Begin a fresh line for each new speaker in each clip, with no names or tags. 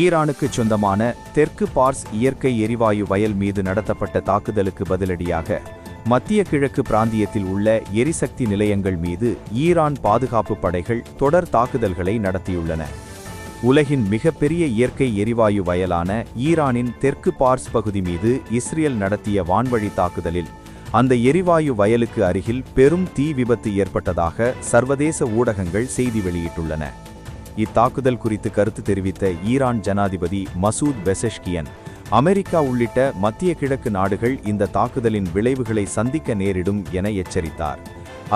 ஈரானுக்குச் சொந்தமான தெற்கு பார்ஸ் இயற்கை எரிவாயு வயல் மீது நடத்தப்பட்ட தாக்குதலுக்கு பதிலடியாக மத்திய கிழக்கு பிராந்தியத்தில் உள்ள எரிசக்தி நிலையங்கள் மீது ஈரான் பாதுகாப்பு படைகள் தொடர் தாக்குதல்களை நடத்தியுள்ளன. உலகின் மிகப்பெரிய இயற்கை எரிவாயு வயலான ஈரானின் தெற்கு பார்ஸ் பகுதி மீது இஸ்ரேல் நடத்திய வான்வழி தாக்குதலில் அந்த எரிவாயு வயலுக்கு அருகில் பெரும் தீ விபத்து ஏற்பட்டதாக சர்வதேச ஊடகங்கள் செய்தி வெளியிட்டுள்ளன. இத்தாக்குதல் குறித்து கருத்து தெரிவித்த ஈரான் ஜனாதிபதி மசூத் பெசஷ்கியன், அமெரிக்கா உள்ளிட்ட மத்திய கிழக்கு நாடுகள் இந்த தாக்குதலின் விளைவுகளை சந்திக்க நேரிடும் என எச்சரித்தார்.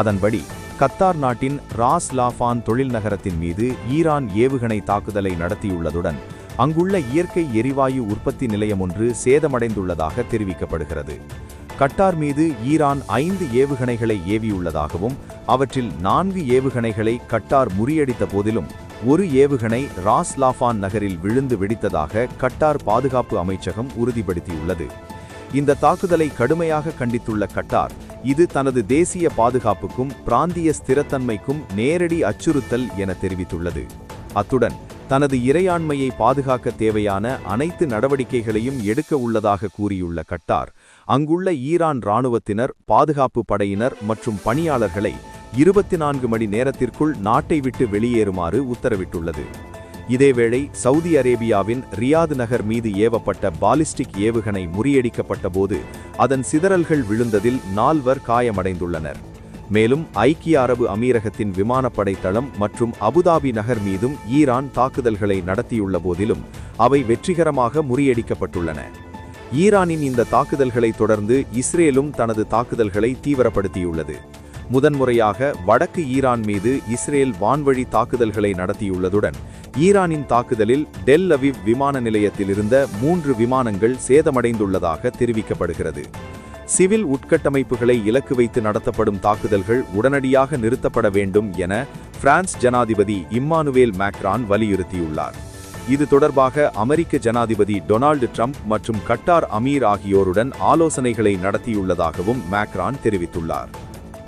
அதன்படி கத்தார் நாட்டின் ராஸ் லாஃபான் தொழில் நகரத்தின் மீது ஈரான் ஏவுகணை தாக்குதலை நடத்தியுள்ளதுடன் அங்குள்ள இயற்கை எரிவாயு உற்பத்தி நிலையம் ஒன்று சேதமடைந்துள்ளதாக தெரிவிக்கப்படுகிறது. கட்டார் மீது ஈரான் 5 ஏவுகணைகளை ஏவியுள்ளதாகவும் அவற்றில் 4 ஏவுகணைகளை கட்டார் முறியடித்த போதிலும் ஒரு ஏவுகணை ராஸ் லாஃபான் நகரில் விழுந்து வெடித்ததாக கட்டார் பாதுகாப்பு அமைச்சகம் உறுதிப்படுத்தியுள்ளது. இந்த தாக்குதலை கடுமையாக கண்டித்துள்ள கட்டார், இது தனது தேசிய பாதுகாப்புக்கும் பிராந்திய ஸ்திரத்தன்மைக்கும் நேரடி அச்சுறுத்தல் என தெரிவித்துள்ளது. அத்துடன் தனது இறையாண்மையை பாதுகாக்க தேவையான அனைத்து நடவடிக்கைகளையும் எடுக்க உள்ளதாக கூறியுள்ள கட்டார், அங்குள்ள ஈரான் இராணுவத்தினர், பாதுகாப்பு படையினர் மற்றும் பணியாளர்களை 24 மணி நேரத்திற்குள் நாட்டை விட்டு வெளியேறுமாறு உத்தரவிட்டுள்ளது. இதேவேளை சவுதி அரேபியாவின் ரியாத் நகர் மீது ஏவப்பட்ட பாலிஸ்டிக் ஏவுகணை முறியடிக்கப்பட்ட போது அதன் சிதறல்கள் விழுந்ததில் 4 காயமடைந்துள்ளனர். மேலும் ஐக்கிய அரபு அமீரகத்தின் விமானப்படை தளம் மற்றும் அபுதாபி நகர் மீதும் ஈரான் தாக்குதல்களை நடத்தியுள்ள போதிலும் அவை வெற்றிகரமாக முறியடிக்கப்பட்டுள்ளன. ஈரானின் இந்த தாக்குதல்களை தொடர்ந்து இஸ்ரேலும் தனது தாக்குதல்களை தீவிரப்படுத்தியுள்ளது. முதன்முறையாக வடக்கு ஈரான் மீது இஸ்ரேல் வான்வழி தாக்குதல்களை நடத்தியுள்ளதுடன் ஈரானின் தாக்குதலில் டெல் அவிவ் விமான நிலையத்தில் இருந்த 3 விமானங்கள் சேதமடைந்துள்ளதாக தெரிவிக்கப்படுகிறது. சிவில் உட்கட்டமைப்புகளை இலக்கு வைத்து நடத்தப்படும் தாக்குதல்கள் உடனடியாக நிறுத்தப்பட வேண்டும் என பிரான்ஸ் ஜனாதிபதி இம்மானுவேல் மேக்ரான் வலியுறுத்தியுள்ளார். இது தொடர்பாக அமெரிக்க ஜனாதிபதி டொனால்டு ட்ரம்ப் மற்றும் கட்டார் அமீர் ஆகியோருடன் ஆலோசனைகளை நடத்தியுள்ளதாகவும் மேக்ரான் தெரிவித்துள்ளார்.